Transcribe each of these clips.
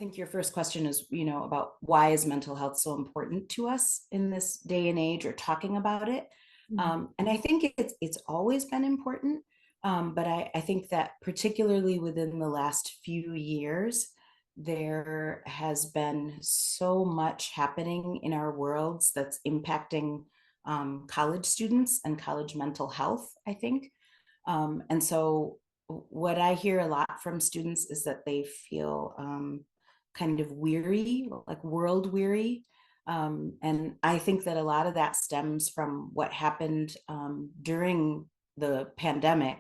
think your first question is, about why is mental health so important to us in this day and age, or talking about it. And I think it's always been important. But I think that particularly within the last few years, there has been so much happening in our worlds that's impacting college students and college mental health, I think. And so what I hear a lot from students is that they feel kind of weary, like world weary. And I think that a lot of that stems from what happened during the pandemic,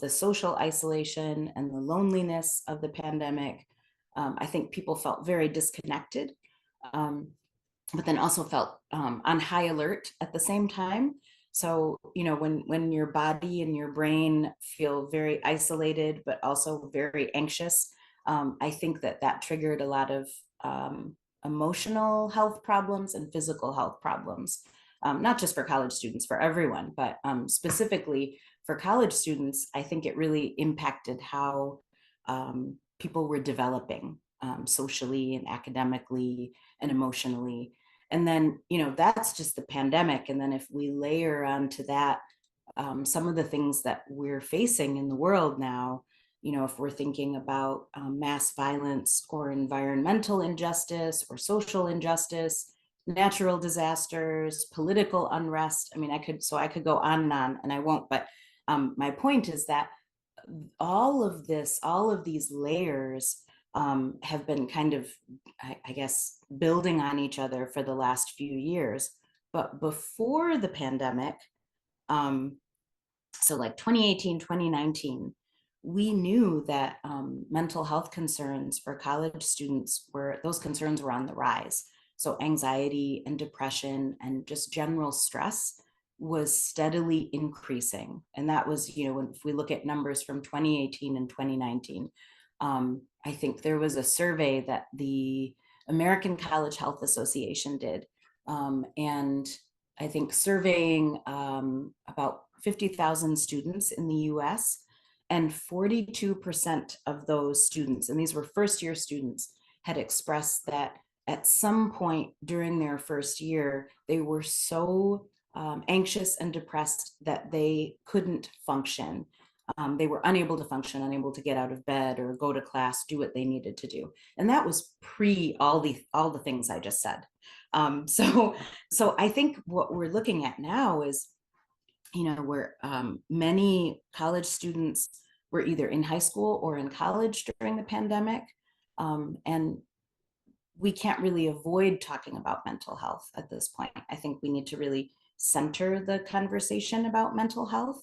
the social isolation and the loneliness of the pandemic. I think people felt very disconnected, but then also felt on high alert at the same time. So, when your body and your brain feel very isolated, but also very anxious, I think that triggered a lot of emotional health problems and physical health problems, not just for college students, for everyone, but specifically for college students. I think it really impacted how people were developing socially and academically and emotionally. And then, that's just the pandemic. And then if we layer onto that some of the things that we're facing in the world now, if we're thinking about mass violence or environmental injustice or social injustice, natural disasters, political unrest. I mean, I could go on, and I won't, but my point is that all of these layers have been kind of, I guess, building on each other for the last few years. But before the pandemic, so like 2018, 2019, we knew that mental health concerns for college students those concerns were on the rise. So anxiety and depression and just general stress was steadily increasing. And that was, if we look at numbers from 2018 and 2019, I think there was a survey that the American College Health Association did. And I think surveying about 50,000 students in the US, and 42% of those students, and these were first year students, had expressed that at some point during their first year, they were so anxious and depressed that they couldn't function. They were unable to function, unable to get out of bed or go to class, do what they needed to do. And that was pre all the things I just said. So I think what we're looking at now is, where many college students were either in high school or in college during the pandemic. And we can't really avoid talking about mental health at this point. I think we need to really center the conversation about mental health.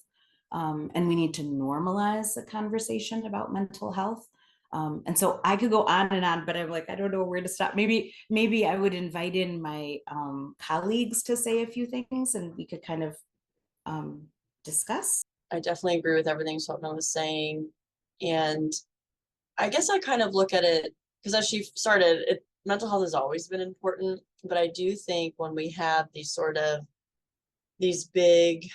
And we need to normalize the conversation about mental health. And so I could go on and on, but I'm like, I don't know where to stop. Maybe I would invite in my colleagues to say a few things, and we could kind of discuss. I definitely agree with everything Swapna was saying. And I guess I kind of look at it, because as she started, mental health has always been important. But I do think when we have these big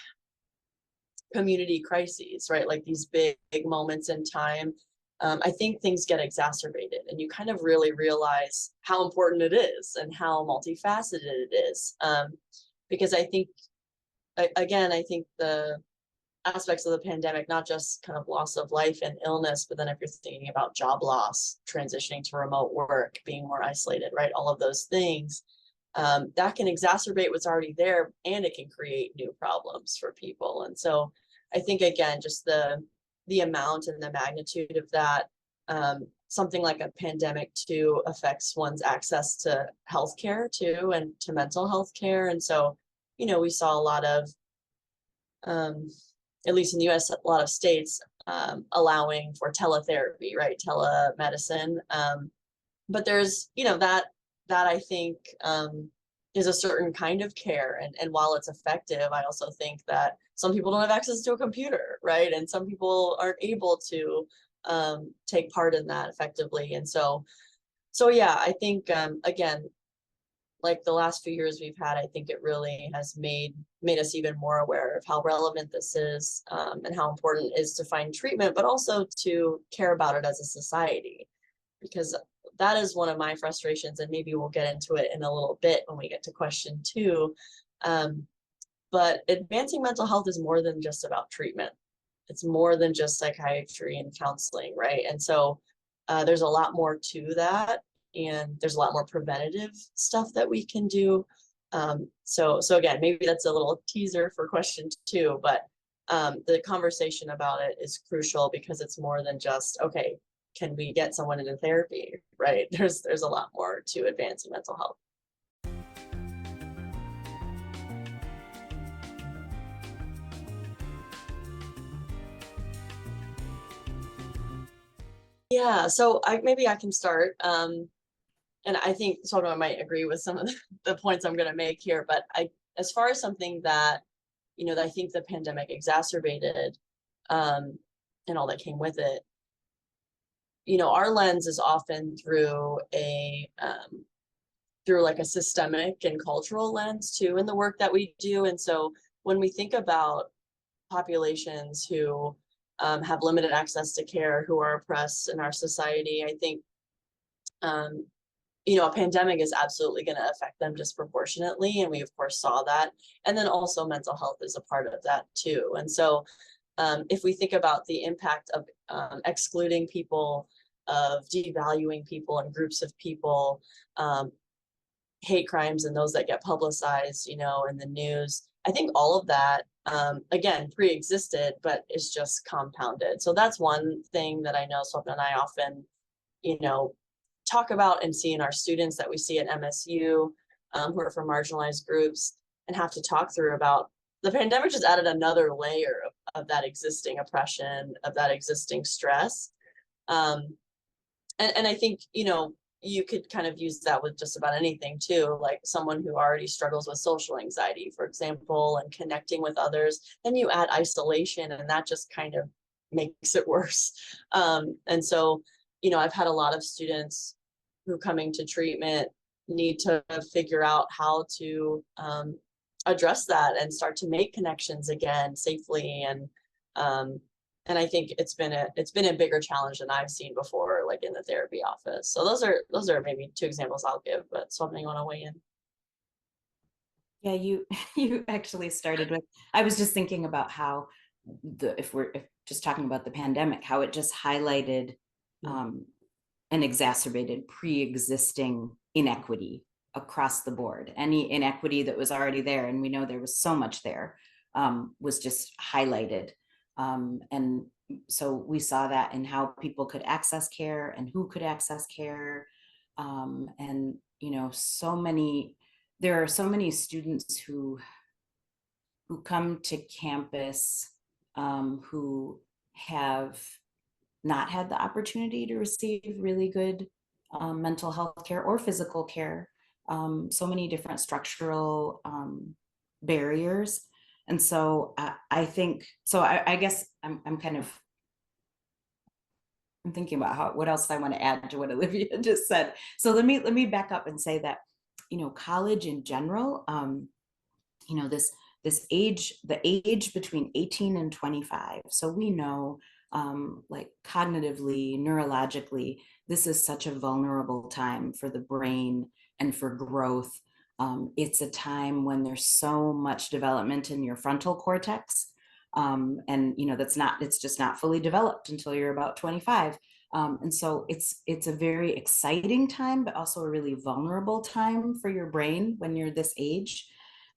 community crises, right? Like these big moments in time, I think things get exacerbated, and you kind of really realize how important it is and how multifaceted it is. Because I think, again, I think the aspects of the pandemic, not just kind of loss of life and illness, but then if you're thinking about job loss, transitioning to remote work, being more isolated, right? All of those things, that can exacerbate what's already there, and it can create new problems for people. And so I think, again, just the amount and the magnitude of that, something like a pandemic too affects one's access to healthcare too, and to mental health care. And so, we saw a lot of, at least in the US, a lot of states allowing for teletherapy, right? Telemedicine. But there's, that I think is a certain kind of care. And while it's effective, I also think that some people don't have access to a computer, right? And some people aren't able to take part in that effectively. And so yeah, I think, again, like the last few years we've had, I think it really has made us even more aware of how relevant this is, and how important it is to find treatment, but also to care about it as a society. Because that is one of my frustrations, and maybe we'll get into it in a little bit when we get to question 2. But advancing mental health is more than just about treatment. It's more than just psychiatry and counseling, right? And so there's a lot more to that, and there's a lot more preventative stuff that we can do. So again, maybe that's a little teaser for question 2, but the conversation about it is crucial, because it's more than just, okay, can we get someone into therapy, right? There's a lot more to advancing mental health. Yeah, so maybe I can start. And I think Swapna might agree with some of the points I'm going to make here, but as far as something that, that I think the pandemic exacerbated, and all that came with it, our lens is often through like a systemic and cultural lens too in the work that we do. And so when we think about populations who have limited access to care, who are oppressed in our society, I think a pandemic is absolutely going to affect them disproportionately, and we of course saw that. And then also mental health is a part of that too. And so if we think about the impact of excluding people, of devaluing people and groups of people, hate crimes and those that get publicized, in the news, I think all of that, again, pre-existed, but it's just compounded. So that's one thing that I know Swapna and I often, talk about and see in our students that we see at MSU, who are from marginalized groups, and have to talk through about the pandemic just added another layer of that existing oppression, of that existing stress. And I think, you could kind of use that with just about anything too, like someone who already struggles with social anxiety, for example, and connecting with others, then you add isolation, and that just kind of makes it worse. And so, I've had a lot of students who coming to treatment need to figure out how to address that and start to make connections again safely. And I think it's been a bigger challenge than I've seen before, like in the therapy office. So those are maybe 2 examples I'll give, but something you want to weigh in? Yeah, you actually started with, I was just thinking about how if just talking about the pandemic, how it just highlighted and exacerbated pre-existing inequity across the board. Any inequity that was already there, and we know there was so much there, was just highlighted. And so we saw that in how people could access care and who could access care. And, there are so many students who come to campus, who have not had the opportunity to receive really good mental health care or physical care. So many different structural barriers. And so I think, so I guess I'm thinking about what else I want to add to what Olivia just said. So let me back up and say that, college in general, this age, the age between 18 and 25. So we know, like cognitively, neurologically, this is such a vulnerable time for the brain and for growth. It's a time when there's so much development in your frontal cortex. And it's just not fully developed until you're about 25. And so it's a very exciting time, but also a really vulnerable time for your brain when you're this age.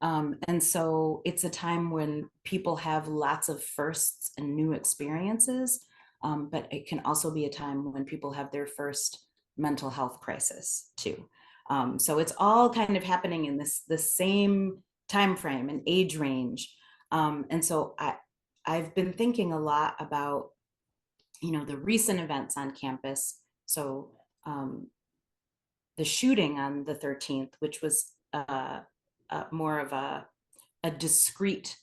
And so it's a time when people have lots of firsts and new experiences, but it can also be a time when people have their first mental health crisis too. So it's all kind of happening in the same time frame and age range. And so I've been thinking a lot about, the recent events on campus. So the shooting on the 13th, which was more of a discrete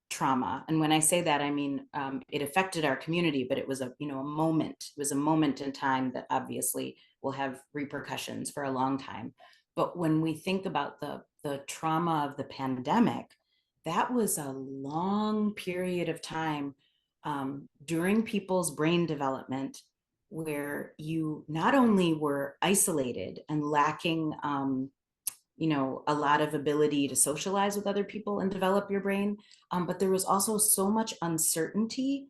trauma. And when I say that, I mean, it affected our community, but it was a moment. It was a moment in time that obviously will have repercussions for a long time. But when we think about the trauma of the pandemic, that was a long period of time during people's brain development, where you not only were isolated and lacking a lot of ability to socialize with other people and develop your brain, but there was also so much uncertainty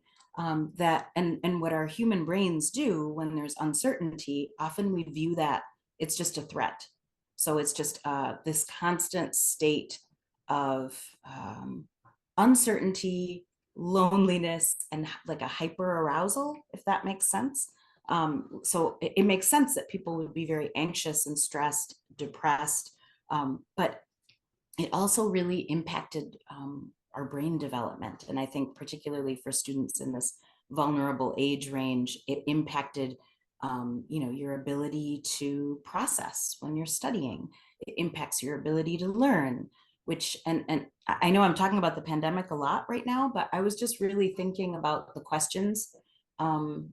that and what our human brains do when there's uncertainty, often we view that it's just a threat. So it's just this constant state of uncertainty, loneliness, and like a hyper arousal, if that makes sense. So it makes sense that people would be very anxious and stressed, depressed, but it also really impacted our brain development. And I think particularly for students in this vulnerable age range, it impacted your ability to process when you're studying. It impacts your ability to learn, which, and I know I'm talking about the pandemic a lot right now, but I was just really thinking about the questions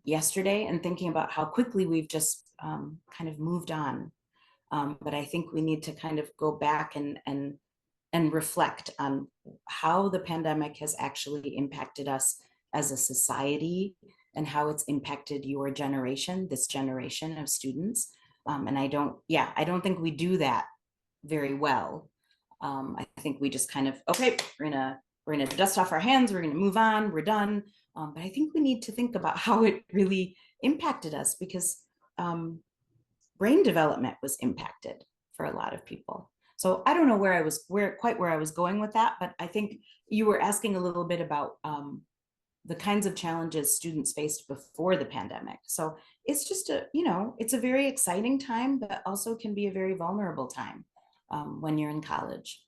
yesterday and thinking about how quickly we've just kind of moved on. But I think we need to kind of go back and reflect on how the pandemic has actually impacted us as a society and how it's impacted your generation, this generation of students. And I don't think we do that very well. I think we just kind of, okay, we're gonna dust off our hands, we're gonna move on, we're done. But I think we need to think about how it really impacted us, because brain development was impacted for a lot of people. So I don't know where I was going with that, but I think you were asking a little bit about the kinds of challenges students faced before the pandemic. So it's just it's a very exciting time, but also can be a very vulnerable time when you're in college.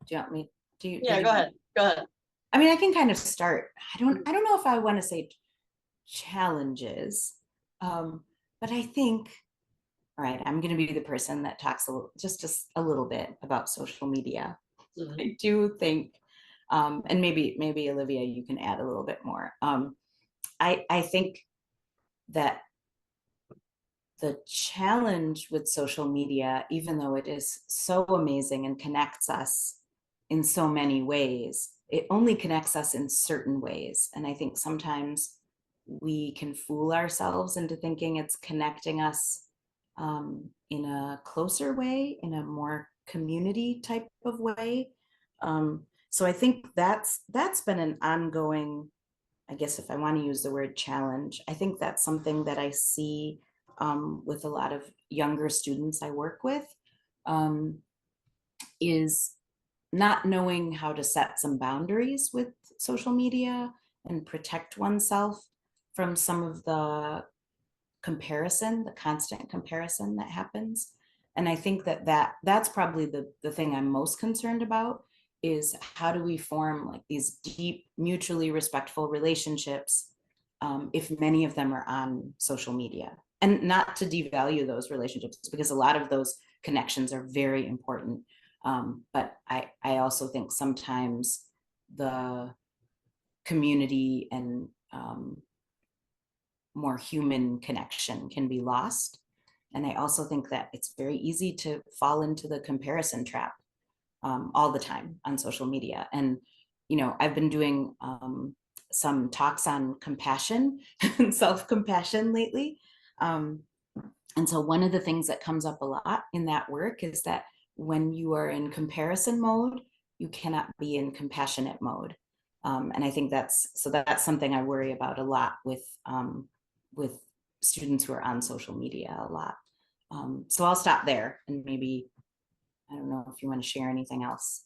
Do you want me? Yeah, go ahead. Go ahead. I mean, I can kind of start. I don't know if I want to say challenges, but I think, all right, I'm going to be the person that talks just a little bit about social media. Mhm. I do think, and maybe Olivia, you can add a little bit more. I think that the challenge with social media, even though it is so amazing and connects us in so many ways, it only connects us in certain ways. And I think sometimes we can fool ourselves into thinking it's connecting us in a closer way, in a more community type of way. So I think that's been an ongoing, I guess if I want to use the word challenge, I think that's something that I see with a lot of younger students I work with, is not knowing how to set some boundaries with social media and protect oneself from some of the constant comparison that happens. And I think that's probably the thing I'm most concerned about, is how do we form like these deep, mutually respectful relationships if many of them are on social media. And not to devalue those relationships, because a lot of those connections are very important. But I also think sometimes the community and more human connection can be lost. And I also think that it's very easy to fall into the comparison trap all the time on social media. And, I've been doing some talks on compassion and self-compassion lately. And so one of the things that comes up a lot in that work is that when you are in comparison mode, you cannot be in compassionate mode. And I think that's something I worry about a lot with students who are on social media a lot. So I'll stop there, and maybe, I don't know if you want to share anything else.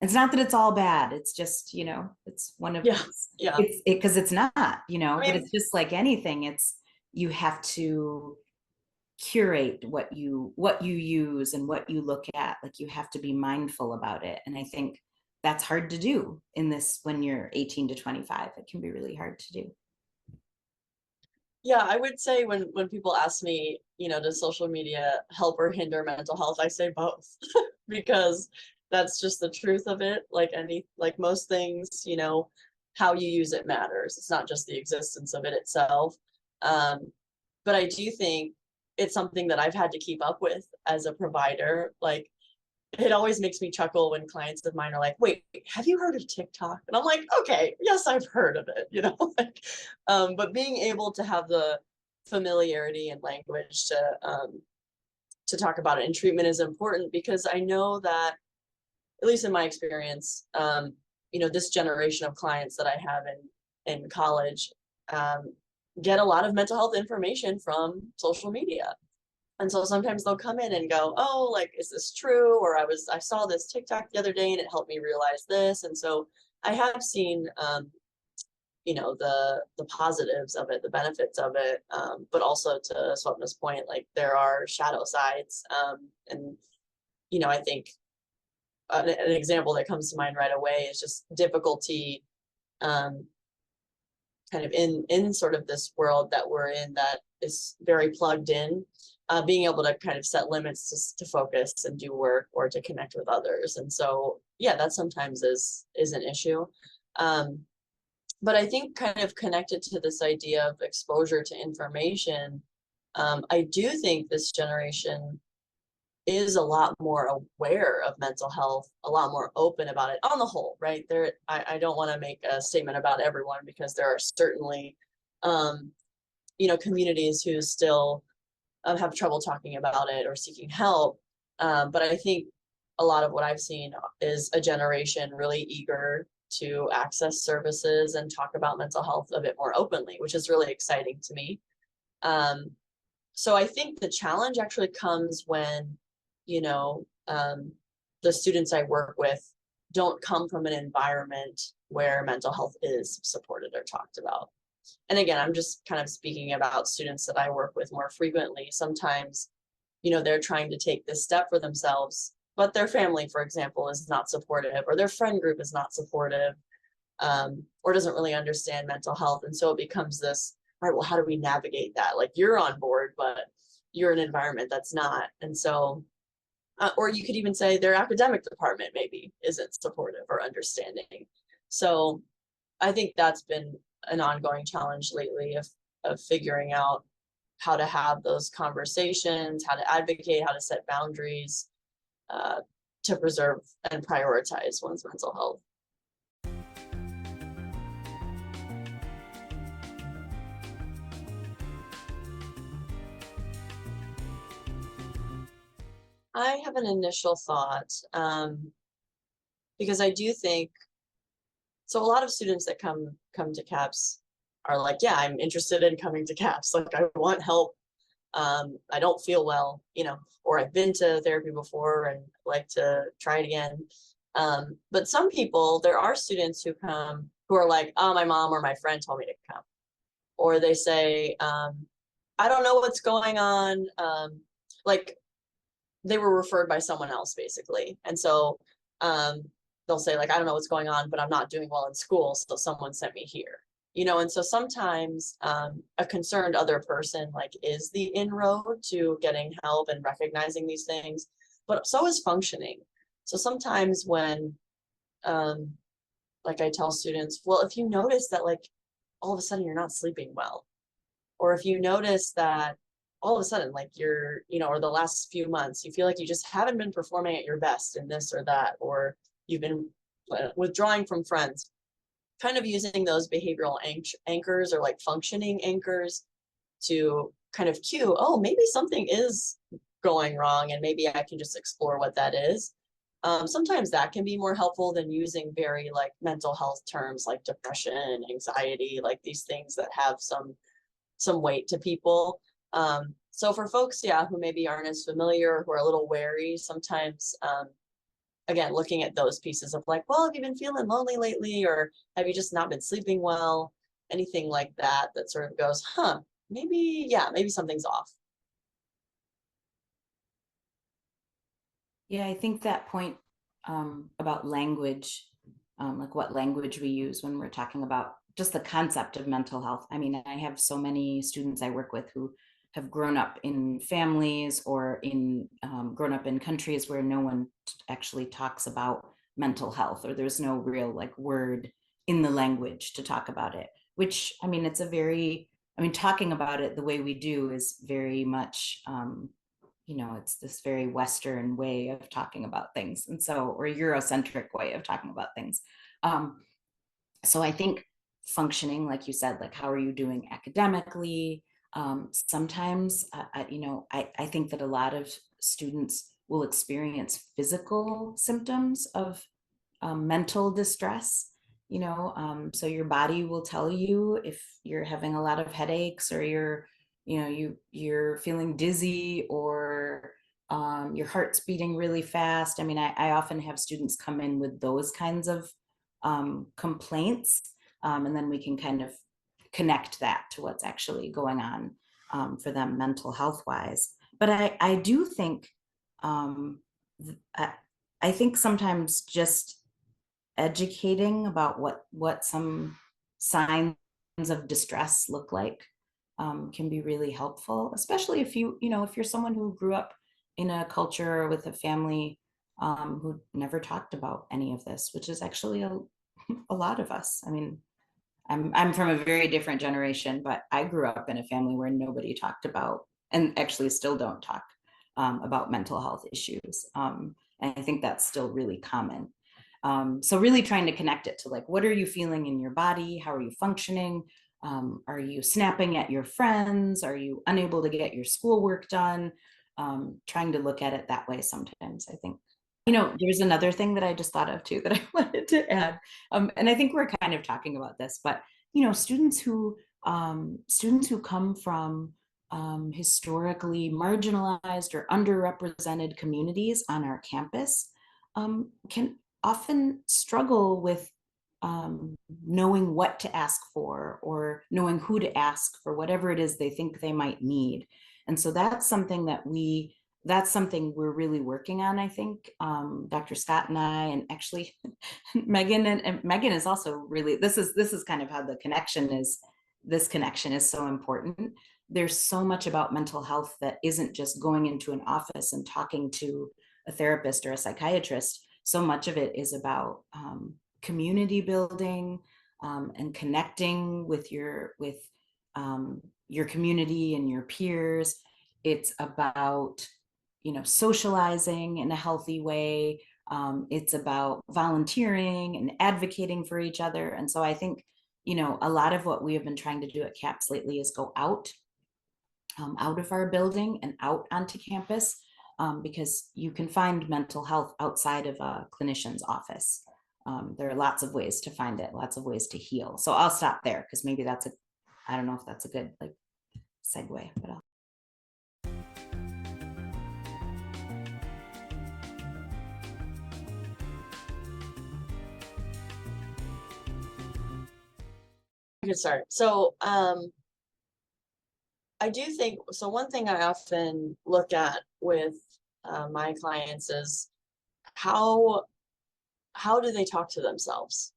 It's not that it's all bad. It's just, it's one of, Yeah. it's because it's not, but mean, it's just like anything. You have to curate what you use and what you look at. Like, you have to be mindful about it. And I think that's hard to do in this, when you're 18 to 25, it can be really hard to do. Yeah, I would say when people ask me, does social media help or hinder mental health, I say both. Because that's just the truth of it. Like most things, how you use it matters. It's not just the existence of it itself. But I do think it's something that I've had to keep up with as a provider. Like, it always makes me chuckle when clients of mine are like, wait, have you heard of TikTok? And I'm like, okay, yes, I've heard of it, like, but being able to have the familiarity and language to talk about it in treatment is important, because I know that, at least in my experience, this generation of clients that I have in college get a lot of mental health information from social media. And so sometimes they'll come in and go, oh, like, is this true? Or I saw this TikTok the other day and it helped me realize this. And so I have seen, the positives of it, the benefits of it. But also, to Swapna's point, like, there are shadow sides. And, I think an example that comes to mind right away is just difficulty kind of in sort of this world that we're in that is very plugged in, being able to kind of set limits to focus and do work or to connect with others. And so, yeah, that sometimes is an issue. But I think, kind of connected to this idea of exposure to information, I do think this generation is a lot more aware of mental health, a lot more open about it on the whole, right? I don't want to make a statement about everyone, because there are certainly, communities who still have trouble talking about it or seeking help. But I think a lot of what I've seen is a generation really eager to access services and talk about mental health a bit more openly, which is really exciting to me. So I think the challenge actually comes when, the students I work with don't come from an environment where mental health is supported or talked about. And again, I'm just kind of speaking about students that I work with more frequently. Sometimes, they're trying to take this step for themselves, but their family, for example, is not supportive, or their friend group is not supportive, or doesn't really understand mental health. And so it becomes this, all right, well, how do we navigate that? Like, you're on board, but you're in an environment that's not. And so, or you could even say their academic department maybe isn't supportive or understanding. So I think that's been an ongoing challenge lately of figuring out how to have those conversations, how to advocate, how to set boundaries, to preserve and prioritize one's mental health. I have an initial thought, because I do think, so a lot of students that come to CAPS are like, yeah, I'm interested in coming to CAPS. Like, I want help. I don't feel well, or I've been to therapy before and like to try it again. But some people, there are students who come who are like, oh, my mom or my friend told me to come. Or they say, I don't know what's going on. Like, they were referred by someone else, basically. And so they'll say, like, I don't know what's going on, but I'm not doing well in school, so someone sent me here. And so sometimes a concerned other person, like, is the inroad to getting help and recognizing these things, but so is functioning. So sometimes when, like, I tell students, well, if you notice that, like, all of a sudden you're not sleeping well, or if you notice that all of a sudden, like, you're, or the last few months, you feel like you just haven't been performing at your best in this or that, or you've been withdrawing from friends, kind of using those behavioral anchors, or like functioning anchors, to kind of cue, oh, maybe something is going wrong and maybe I can just explore what that is. Sometimes that can be more helpful than using very, like, mental health terms like depression, anxiety, like these things that have some weight to people. So for folks, yeah, who maybe aren't as familiar, who are a little wary, sometimes, again, looking at those pieces of, like, well, have you been feeling lonely lately, or have you just not been sleeping well? Anything like that sort of goes, maybe something's off. Yeah, I think that point about language, like what language we use when we're talking about just the concept of mental health. I mean, I have so many students I work with who have grown up in families or grown up in countries where no one actually talks about mental health, or there's no real, like, word in the language to talk about it, which, I mean, talking about it the way we do is very much, it's this very Western way of talking about things. And so, or Eurocentric way of talking about things. So I think functioning, like you said, like, how are you doing academically? Sometimes, I think that a lot of students will experience physical symptoms of mental distress, so your body will tell you if you're having a lot of headaches, or you're feeling dizzy, or your heart's beating really fast. I mean, I often have students come in with those kinds of complaints, and then we can kind of connect that to what's actually going on for them mental health wise. But I do think, I, I think sometimes just educating about what some signs of distress look like can be really helpful, especially if you're someone who grew up in a culture with a family who never talked about any of this, which is actually a lot of us. I mean, I'm from a very different generation, but I grew up in a family where nobody talked about, and actually still don't talk about mental health issues. And I think that's still really common. So really trying to connect it to, like, what are you feeling in your body? How are you functioning? Are you snapping at your friends? Are you unable to get your schoolwork done? Trying to look at it that way sometimes, I think. There's another thing that I just thought of too that I wanted to add. And I think we're kind of talking about this, but students who come from historically marginalized or underrepresented communities on our campus can often struggle with knowing what to ask for, or knowing who to ask for whatever it is they think they might need. And so that's something we're really working on, I think. Dr. Scott and I, and actually Meaghan, and Meaghan is also really, this is kind of how this connection is so important. There's so much about mental health that isn't just going into an office and talking to a therapist or a psychiatrist. So much of it is about community building, and connecting with your community and your peers. It's about socializing in a healthy way. It's about volunteering and advocating for each other. And so I think a lot of what we have been trying to do at CAPS lately is go out of our building and out onto campus, because you can find mental health outside of a clinician's office. There are lots of ways to find it, lots of ways to heal. So I'll stop there, because maybe I don't know if that's a good segue, but I'll. I could start. So I do think, so one thing I often look at with my clients is how do they talk to themselves?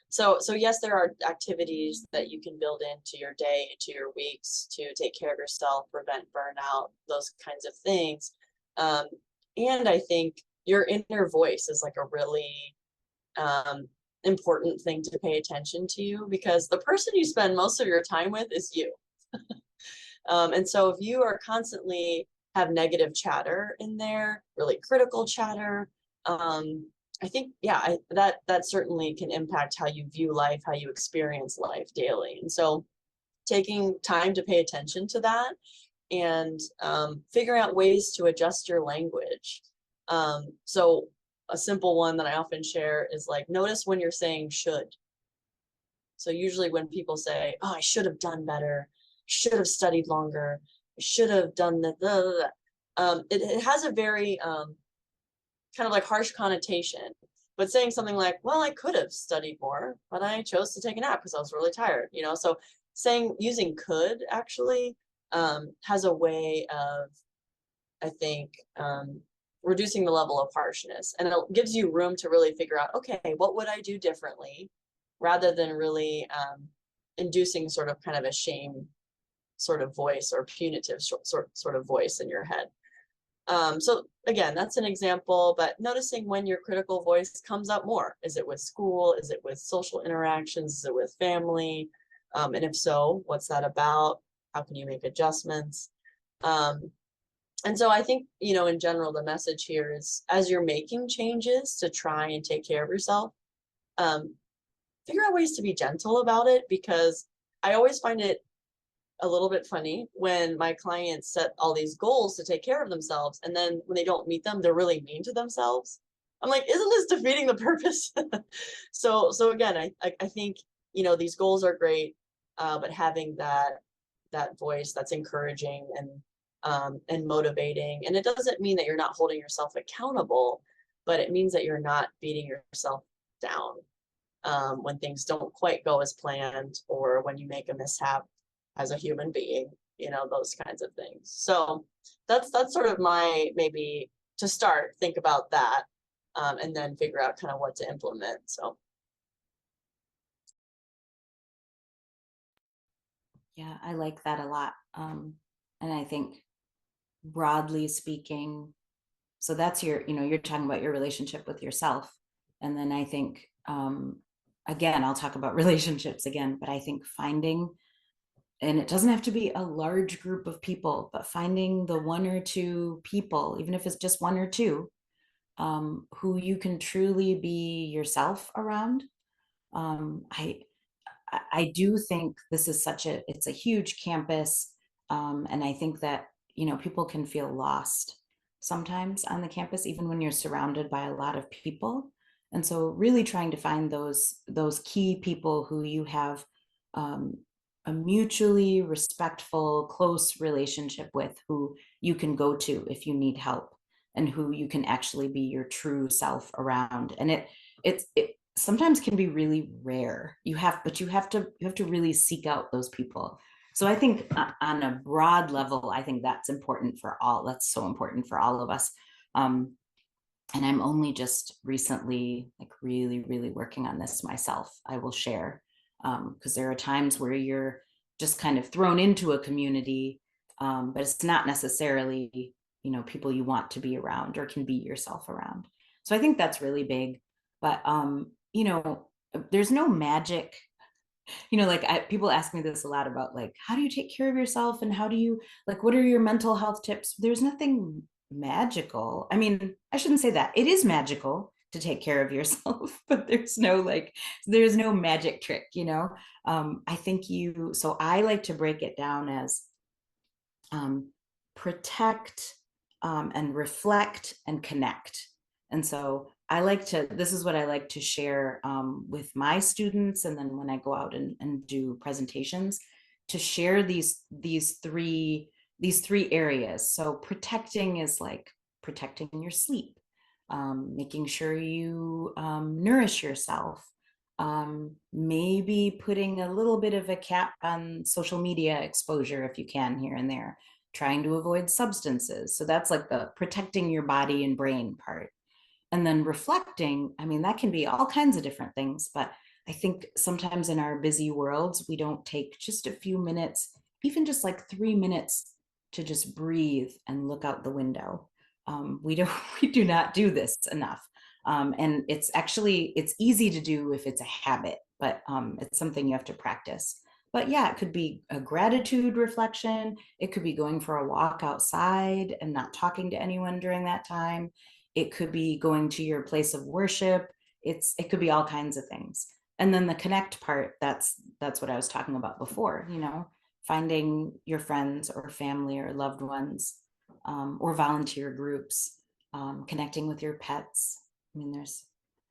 So yes, there are activities that you can build into your day, to your weeks, to take care of yourself, prevent burnout, those kinds of things. And I think your inner voice is like a really important thing to pay attention to, because the person you spend most of your time with is you. And so if you are constantly have negative chatter in there, really critical chatter, I think, yeah, that certainly can impact how you view life, how you experience life daily. And so taking time to pay attention to that, and figuring out ways to adjust your language. So a simple one that I often share is, like, notice when you're saying should. So usually when people say, oh, I should have done better, should have studied longer, I should have done that, it has a very kind of like harsh connotation. But saying something like, well, I could have studied more, but I chose to take a nap because I was really tired, so using could actually has a way of, I think, reducing the level of harshness, and it gives you room to really figure out, okay, what would I do differently, rather than really inducing sort of kind of a shame sort of voice, or punitive sort of voice in your head. So again, that's an example, but noticing when your critical voice comes up more. Is it with school? Is it with social interactions? Is it with family? And if so, what's that about? How can you make adjustments? And so I think, in general, the message here is, as you're making changes to try and take care of yourself, figure out ways to be gentle about it, because I always find it a little bit funny when my clients set all these goals to take care of themselves, and then when they don't meet them, they're really mean to themselves. I'm like, isn't this defeating the purpose? So again, I think, these goals are great, but having that voice that's encouraging and motivating. And it doesn't mean that you're not holding yourself accountable, but it means that you're not beating yourself down when things don't quite go as planned, or when you make a mishap as a human being, those kinds of things. So that's sort of my, maybe to start, think about that, and then figure out kind of what to implement. So. Yeah, I like that a lot. And I think broadly speaking, so that's you're talking about your relationship with yourself. And then I think, again, I'll talk about relationships again, but I think finding, and it doesn't have to be a large group of people, but finding the one or two people, even if it's just one or two, who you can truly be yourself around. I do think this is it's a huge campus. And I think that, people can feel lost sometimes on the campus, even when you're surrounded by a lot of people. And so really trying to find those key people who you have a mutually respectful, close relationship with, who you can go to if you need help, and who you can actually be your true self around. And it sometimes can be really rare. You have to really seek out those people. So I think on a broad level, I think that's important for all. That's so important for all of us. And I'm only just recently, like, really, really working on this myself, I will share. Because there are times where you're just kind of thrown into a community, but it's not necessarily, people you want to be around or can be yourself around. So I think that's really big. But there's no magic. Like, people ask me this a lot about, like, how do you take care of yourself, and how do you, like, what are your mental health tips? There's nothing magical. I mean, I shouldn't say that. It is magical to take care of yourself, but there's no magic trick. I think so I like to break it down as protect, and reflect and connect. And so this is what I like to share with my students. And then when I go out and do presentations, to share these three areas. So protecting is like protecting your sleep, making sure you nourish yourself, maybe putting a little bit of a cap on social media exposure if you can, here and there, trying to avoid substances. So that's like the protecting your body and brain part. And then reflecting, I mean, that can be all kinds of different things, but I think sometimes in our busy worlds, we don't take just a few minutes, even just like 3 minutes, to just breathe and look out the window. We do not do this enough. And it's easy to do if it's a habit, but it's something you have to practice. But yeah, it could be a gratitude reflection. It could be going for a walk outside and not talking to anyone during that time. It could be going to your place of worship. It could be all kinds of things. And then the connect part, that's what I was talking about before, finding your friends or family or loved ones, or volunteer groups, connecting with your pets. I mean,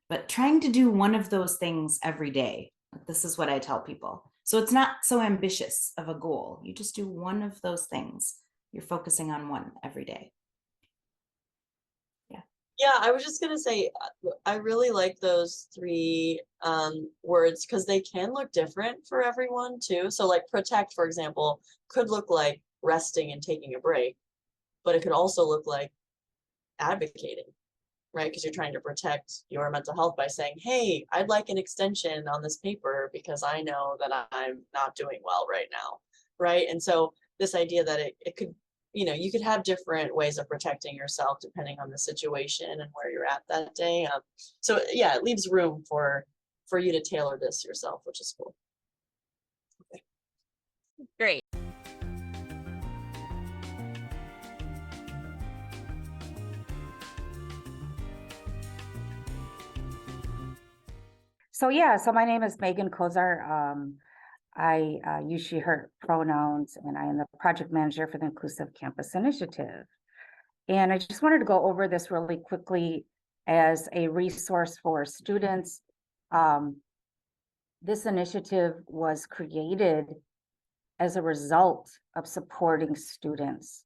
but trying to do one of those things every day. This is what I tell people. So it's not so ambitious of a goal. You just do one of those things. You're focusing on one every day. Yeah, I was just gonna say, I really like those three words, because they can look different for everyone too. So like protect, for example, could look like resting and taking a break, but it could also look like advocating, right? Because you're trying to protect your mental health by saying, hey, I'd like an extension on this paper because I know that I'm not doing well right now, right? And so this idea that it could, you could have different ways of protecting yourself depending on the situation and where you're at that day. So yeah, it leaves room for you to tailor this yourself, which is cool. Okay. Great. So my name is Meaghan Kozar. I use she, her pronouns, and I am the project manager for the Inclusive Campus Initiative. And I just wanted to go over this really quickly as a resource for students. This initiative was created as a result of supporting students.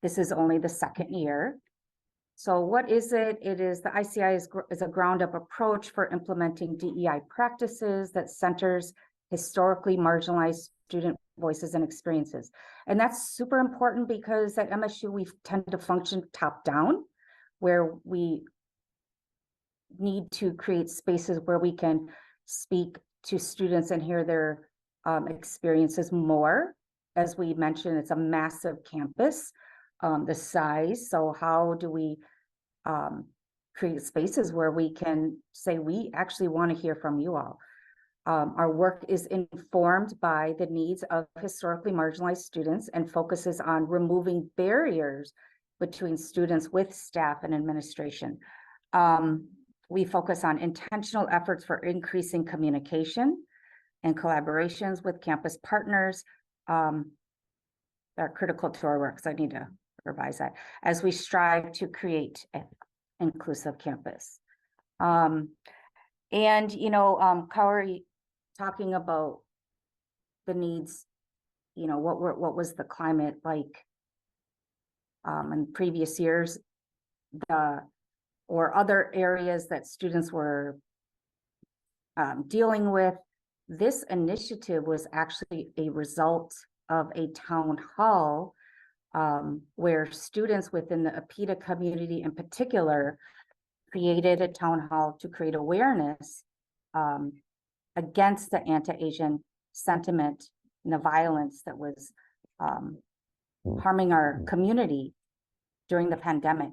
This is only the second year. So what is it? It is the ICI is a ground up approach for implementing DEI practices that centers historically marginalized student voices and experiences. And that's super important because at MSU, we tend to function top down, where we need to create spaces where we can speak to students and hear their experiences more. As we mentioned, it's a massive campus, the size. So how do we create spaces where we can say, we actually want to hear from you all? Our work is informed by the needs of historically marginalized students and focuses on removing barriers between students with staff and administration. We focus on intentional efforts for increasing communication and collaborations with campus partners that are critical to our work. So I need to revise that as we strive to create an inclusive campus. And, Kaori, talking about the needs, what was the climate like in previous years, or other areas that students were dealing with. This initiative was actually a result of a town hall where students within the APITA community in particular created a town hall to create awareness against the anti-Asian sentiment and the violence that was harming our community during the pandemic.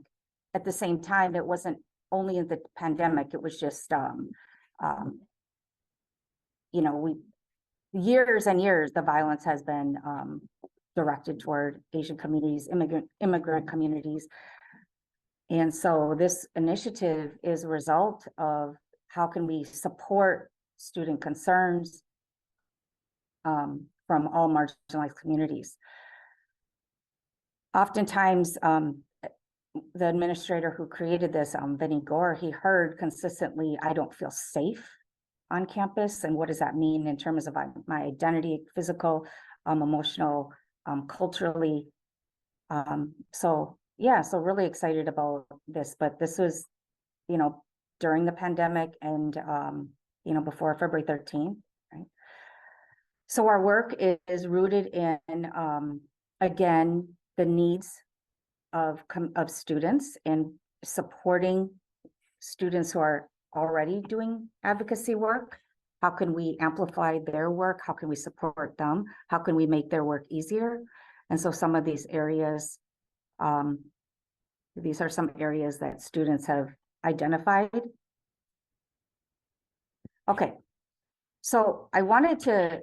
At the same time, it wasn't only in the pandemic, it was just, years and years, the violence has been directed toward Asian communities, immigrant communities. And so this initiative is a result of how can we support student concerns from all marginalized communities. Oftentimes, the administrator who created this, Vinny Gore, he heard consistently, I don't feel safe on campus. And what does that mean in terms of my identity, physical, emotional, culturally? So really excited about this, but this was, during the pandemic and, before February 13th, right? So our work is rooted in, again, the needs of students and supporting students who are already doing advocacy work. How can we amplify their work? How can we support them? How can we make their work easier? And so some of these areas, these are some areas that students have identified. Okay, so I wanted to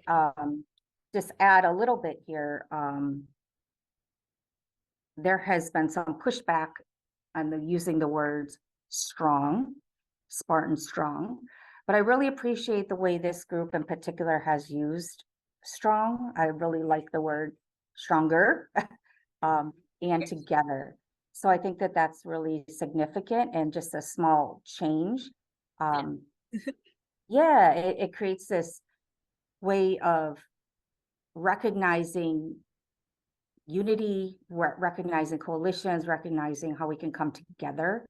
just add a little bit here. There has been some pushback on using the words strong, Spartan strong, but I really appreciate the way this group in particular has used strong. I really like the word stronger and together. So I think that that's really significant and just a small change. It creates this way of recognizing unity, recognizing coalitions, recognizing how we can come together.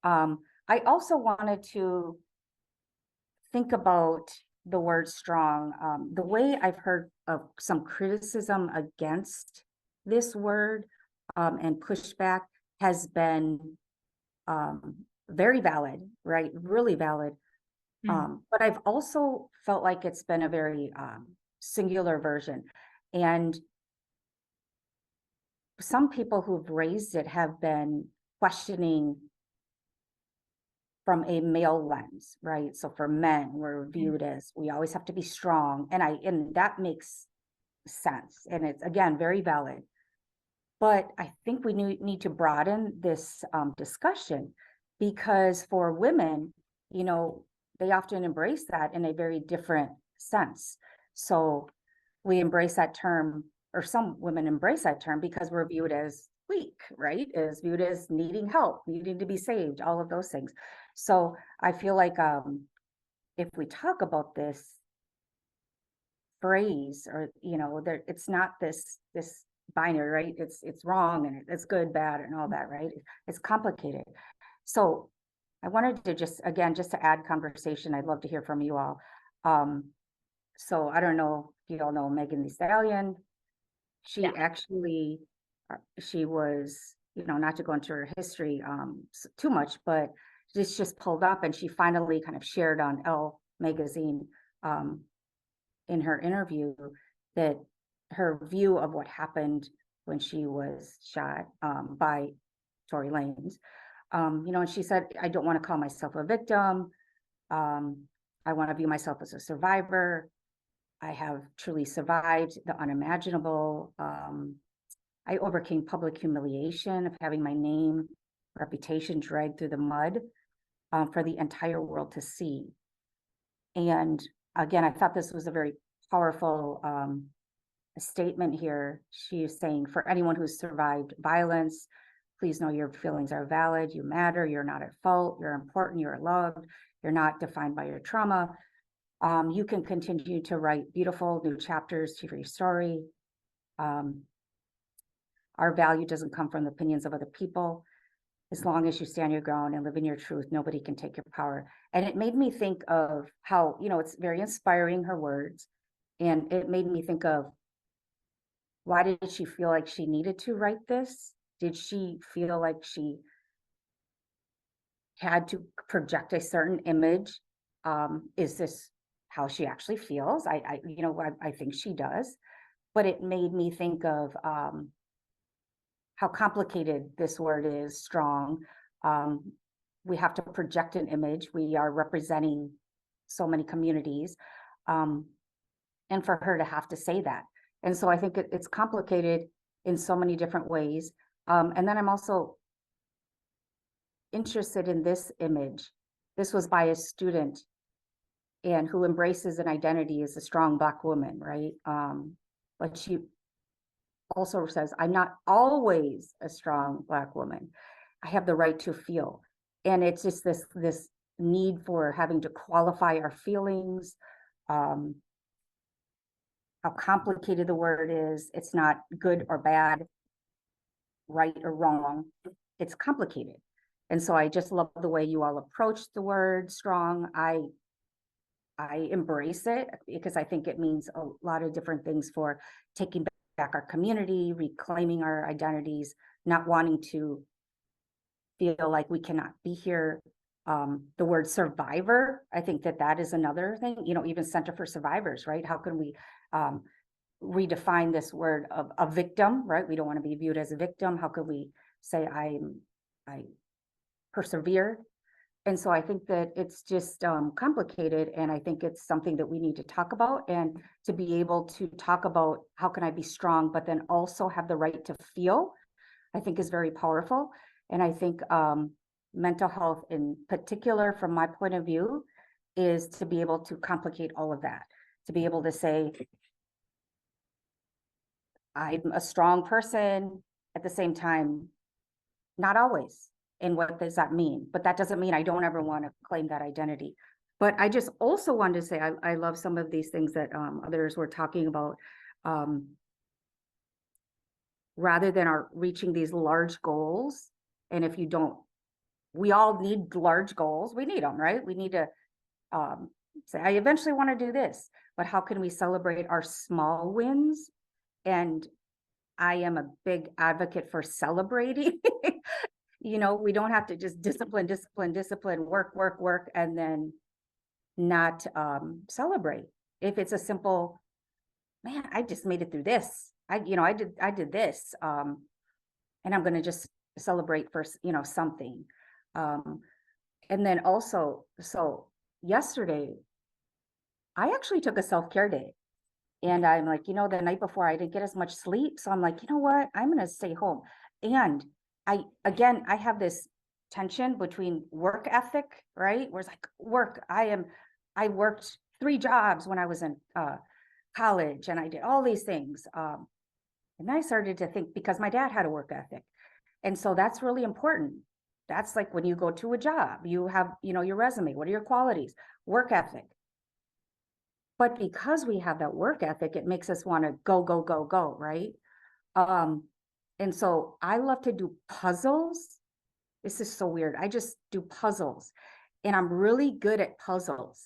I also wanted to think about the word strong. The way I've heard of some criticism against this word and pushback has been very valid, right? Really valid. But I've also felt like it's been a very singular version. And some people who've raised it have been questioning from a male lens, right? So for men, we're viewed as we always have to be strong, and that makes sense, and it's again very valid. But I think we need to broaden this discussion, because for women, they often embrace that in a very different sense. So we embrace that term, or some women embrace that term because we're viewed as weak, right? Is viewed as needing help, needing to be saved, all of those things. So I feel like if we talk about this phrase, or there, it's not this binary, right? It's wrong and it's good, bad, and all that, right? It's complicated. So I wanted to just to add conversation. I'd love to hear from you all. So I don't know if you all know Meaghan Thee Stallion. She actually, she was, not to go into her history too much, but this just pulled up, and she finally kind of shared on Elle magazine in her interview that her view of what happened when she was shot by Tory Lanez. And she said, I don't want to call myself a victim. I want to view myself as a survivor. I have truly survived the unimaginable. I overcame public humiliation of having my name, reputation dragged through the mud for the entire world to see. And again, I thought this was a very powerful statement here. She is saying, for anyone who's survived violence, please know your feelings are valid, you matter, you're not at fault, you're important, you're loved, you're not defined by your trauma. You can continue to write beautiful new chapters to your story. Our value doesn't come from the opinions of other people. As long as you stand your ground and live in your truth, nobody can take your power. And it made me think of how, it's very inspiring, her words. And it made me think of, why did she feel like she needed to write this? Did she feel like she had to project a certain image? Is this how she actually feels? I think she does. But it made me think of how complicated this word is, strong. We have to project an image. We are representing so many communities. And for her to have to say that. And so I think it's complicated in so many different ways. And then I'm also interested in this image. This was by a student, and who embraces an identity as a strong Black woman, right? But she also says, I'm not always a strong Black woman. I have the right to feel. And it's just this need for having to qualify our feelings, how complicated the word is. It's not good or bad, right or wrong. It's complicated. And so I just love the way you all approach the word strong. I embrace it because I think it means a lot of different things for taking back our community, reclaiming our identities, not wanting to feel like we cannot be here. The word survivor, I think that is another thing, even Center for Survivors, right? How can we redefine this word of a victim, right? We don't want to be viewed as a victim. How could we say I persevere? And so I think that it's just complicated, and I think it's something that we need to talk about, and to be able to talk about how can I be strong, but then also have the right to feel, I think is very powerful. And I think mental health in particular, from my point of view, is to be able to complicate all of that, to be able to say, I'm a strong person, at the same time, not always. And what does that mean? But that doesn't mean I don't ever want to claim that identity. But I just also wanted to say, I love some of these things that others were talking about. Rather than reaching these large goals, and if you don't, we all need large goals. We need them, right? We need to say, I eventually want to do this, but how can we celebrate our small wins? And I am a big advocate for celebrating. We don't have to just discipline, work, and then not celebrate. If it's a simple, man, I just made it through this. I did this, and I'm going to just celebrate for, something. And then also, so yesterday, I actually took a self-care day. And I'm like, the night before I didn't get as much sleep. So I'm like, you know what? I'm going to stay home. And I have this tension between work ethic, right? Where it's like work, I worked 3 jobs when I was in college, and I did all these things. And I started to think, because my dad had a work ethic. And so that's really important. That's like when you go to a job, you have, your resume, what are your qualities? Work ethic. But because we have that work ethic, it makes us want to go, go, go, go, right? And so I love to do puzzles. This is so weird. I just do puzzles, and I'm really good at puzzles.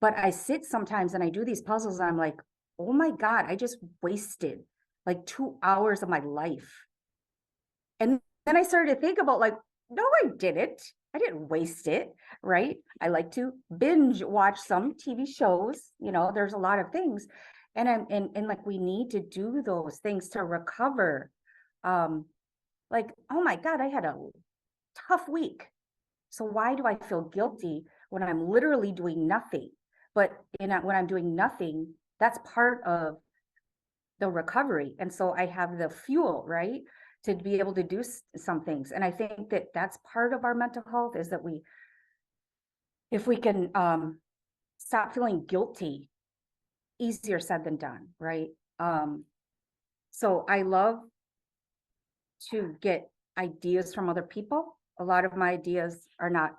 But I sit sometimes and I do these puzzles and I'm like, oh my God, I just wasted like 2 hours of my life. And then I started to think about, like, no, I didn't. I didn't waste it, right? I like to binge watch some TV shows, there's a lot of things. And like, we need to do those things to recover. Like, oh my God, I had a tough week. So why do I feel guilty when I'm literally doing nothing? But when I'm doing nothing, that's part of the recovery. And so I have the fuel, right, to be able to do some things. And I think that that's part of our mental health, is that if we can stop feeling guilty, easier said than done, right? So I love to get ideas from other people. A lot of my ideas are not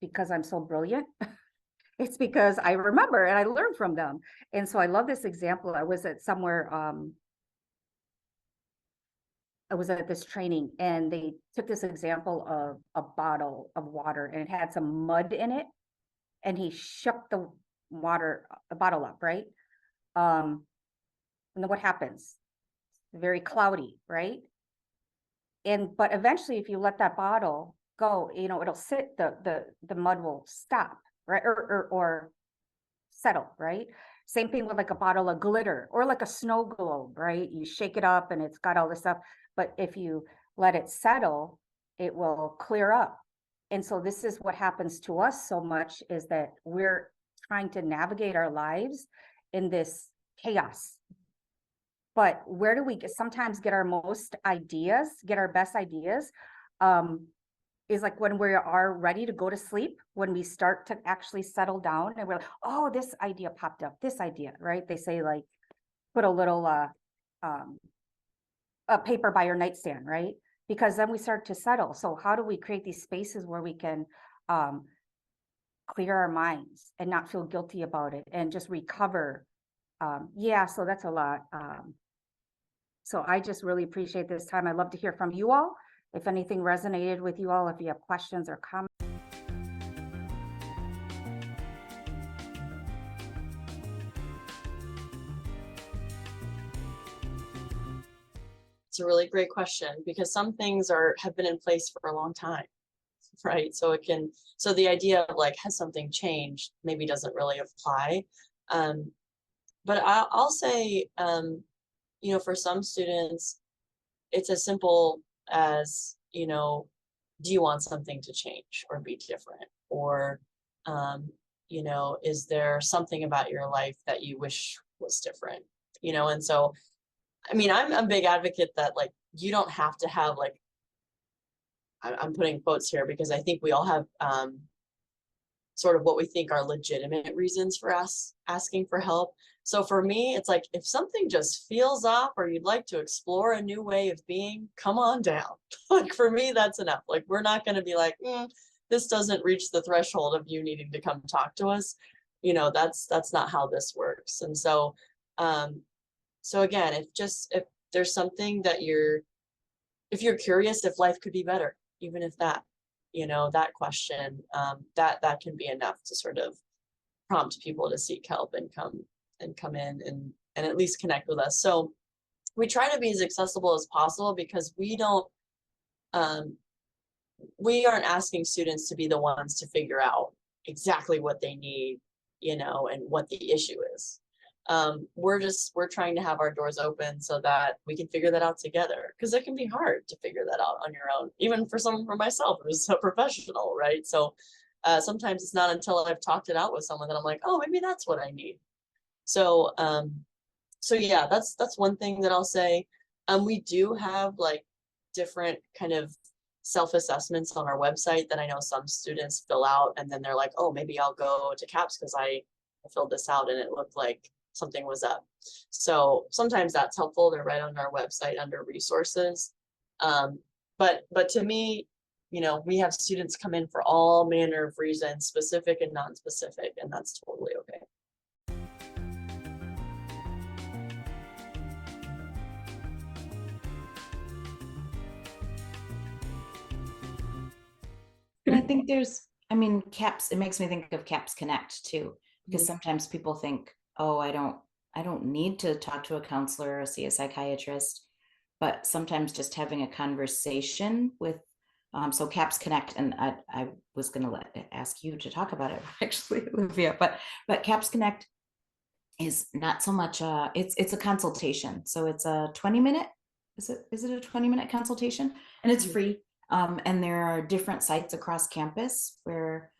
because I'm so brilliant. It's because I remember and I learn from them. And so I love this example. I was at somewhere, I was at this training, and they took this example of a bottle of water, and it had some mud in it, and he shook the bottle up, right? And then what happens? Very cloudy, right? But eventually, if you let that bottle go, it'll sit, the mud will stop, right? Or settle, right? Same thing with like a bottle of glitter or like a snow globe, right? You shake it up and it's got all this stuff, but if you let it settle, it will clear up. And so this is what happens to us so much, is that we're trying to navigate our lives in this chaos. But where do we sometimes get our best ideas? Is like when we are ready to go to sleep, when we start to actually settle down and we're like, oh, this idea popped up, this idea, right? They say, like, put a little a paper by your nightstand, right? Because then we start to settle. So how do we create these spaces where we can clear our minds and not feel guilty about it and just recover? Yeah, so that's a lot. So I just really appreciate this time. I'd love to hear from you all. If anything resonated with you all, if you have questions or comments. It's a really great question, because some things have been in place for a long time, right? So the idea of like, has something changed, maybe doesn't really apply. But I'll say, for some students, it's as simple as, do you want something to change or be different? Or, is there something about your life that you wish was different? And so, I mean, I'm a big advocate that, like, you don't have to have, like, I'm putting quotes here because I think we all have sort of what we think are legitimate reasons for us asking for help. So for me, it's like, if something just feels off or you'd like to explore a new way of being, come on down. Like, for me, that's enough. Like, we're not going to be like, this doesn't reach the threshold of you needing to come talk to us. That's not how this works. And so, so again, if there's something that if you're curious if life could be better, even if that question, that can be enough to sort of prompt people to seek help and come in and at least connect with us. So we try to be as accessible as possible, because we aren't asking students to be the ones to figure out exactly what they need, and what the issue is. We're trying to have our doors open so that we can figure that out together, because it can be hard to figure that out on your own, even for myself who's a professional, right? So sometimes it's not until I've talked it out with someone that I'm like, oh, maybe that's what I need. So yeah, that's one thing that I'll say. We do have, like, different kind of self-assessments on our website that I know some students fill out, and then they're like, oh, maybe I'll go to CAPS because I filled this out and it looked like something was up. So sometimes that's helpful. They're right on our website under resources. But to me, you know, we have students come in for all manner of reasons, specific and non-specific, and that's totally okay. And I think I mean, CAPS, it makes me think of CAPS Connect too, because sometimes people think, oh, I don't need to talk to a counselor or see a psychiatrist, but sometimes just having a conversation with, so CAPS Connect, and I was going to ask you to talk about it actually, Olivia, but CAPS Connect is not so much, it's a consultation. So it's a 20-minute, is it a 20-minute consultation? And it's free. And there are different sites across campus where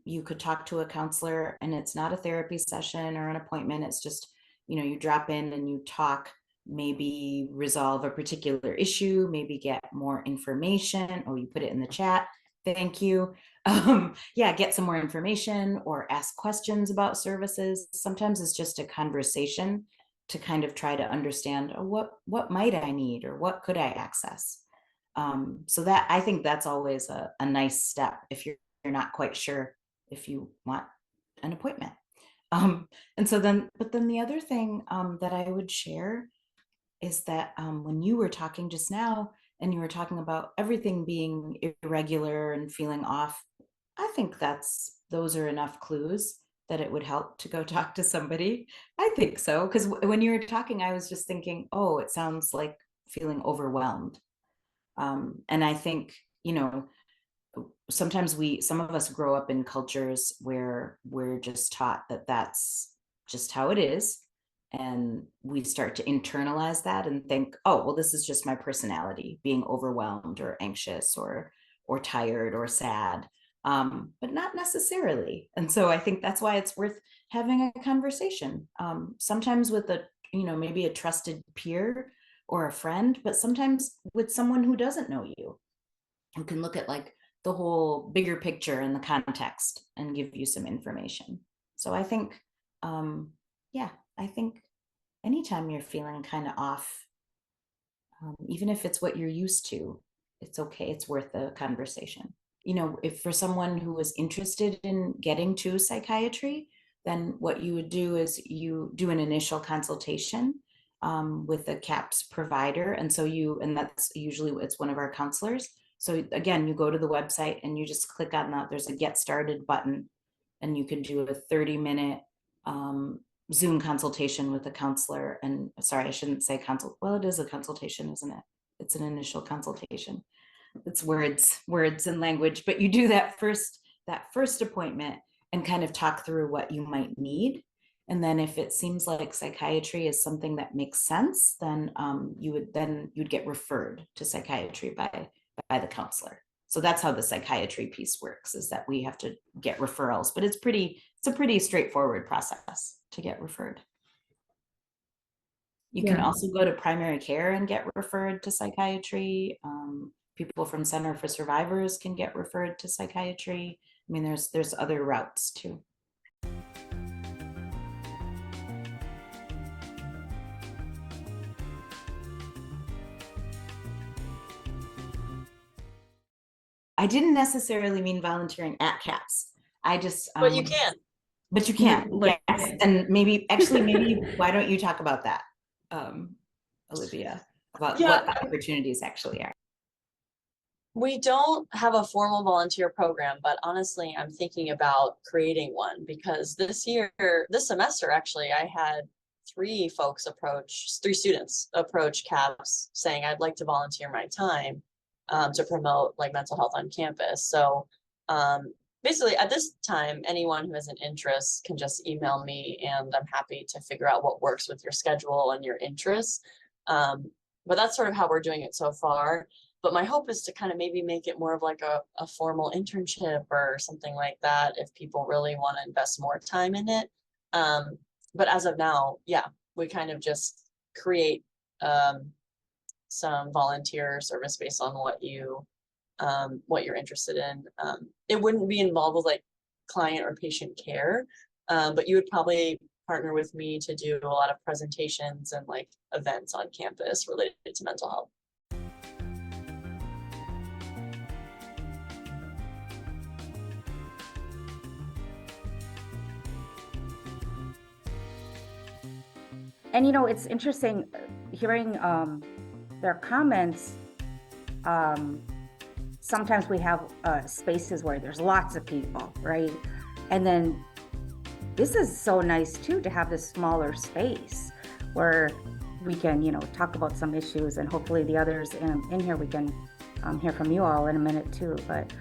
you could talk to a counselor, and it's not a therapy session or an appointment. It's just, you know, you drop in and you talk, maybe resolve a particular issue, maybe get more information. Oh, you put it in the chat. Thank you. Yeah, get some more information or ask questions about services. Sometimes it's just a conversation to kind of try to understand, oh, what might I need, or what could I access? So that, I think that's always a nice step if you're not quite sure if you want an appointment. And so then, but then the other thing that I would share is that when you were talking just now, and you were talking about everything being irregular and feeling off, I think those are enough clues that it would help to go talk to somebody. I think so, because when you were talking, I was just thinking, oh, it sounds like feeling overwhelmed. And I think, you know, sometimes some of us grow up in cultures where we're just taught that that's just how it is. And we start to internalize that and think, oh, well, this is just my personality, being overwhelmed or anxious or tired or sad, but not necessarily. And so I think that's why it's worth having a conversation, sometimes with maybe a trusted peer or a friend, but sometimes with someone who doesn't know you, who can look at like the whole bigger picture and the context and give you some information. So I think, I think anytime you're feeling kind of off, even if it's what you're used to, it's okay. It's worth a conversation. You know, if for someone who was interested in getting to psychiatry, then what you would do is you do an initial consultation with a CAPS provider. And so that's usually, it's one of our counselors. So again, you go to the website and you just click on that. There's a get started button, and you can do a 30-minute Zoom consultation with a counselor. And sorry, I shouldn't say consult. Well, it is a consultation, isn't it? It's an initial consultation. It's words and language, but you do that first appointment and kind of talk through what you might need. And then if it seems like psychiatry is something that makes sense, then you'd get referred to psychiatry by the counselor. So that's how the psychiatry piece works, is that we have to get referrals, but it's a pretty straightforward process to get referred. You can also go to primary care and get referred to psychiatry. People from Center for Survivors can get referred to psychiatry. I mean, there's other routes too. I didn't necessarily mean volunteering at CAPS. I just. But you can. But you can, yes. And maybe why don't you talk about that, Olivia, about what the opportunities actually are? We don't have a formal volunteer program, but honestly, I'm thinking about creating one, because this semester, actually, I had three students approach CAPS saying, I'd like to volunteer my time to promote like mental health on campus. So basically at this time, anyone who has an interest can just email me, and I'm happy to figure out what works with your schedule and your interests. But that's sort of how we're doing it so far. But my hope is to kind of maybe make it more of like a formal internship or something like that, if people really want to invest more time in it. But as of now, we kind of just create some volunteer service based on what you what you're interested in. It wouldn't be involved with like client or patient care, but you would probably partner with me to do a lot of presentations and like events on campus related to mental health. And it's interesting hearing their comments. Sometimes we have spaces where there's lots of people, right? And then this is so nice too, to have this smaller space where we can, talk about some issues, and hopefully the others in here, we can hear from you all in a minute too. But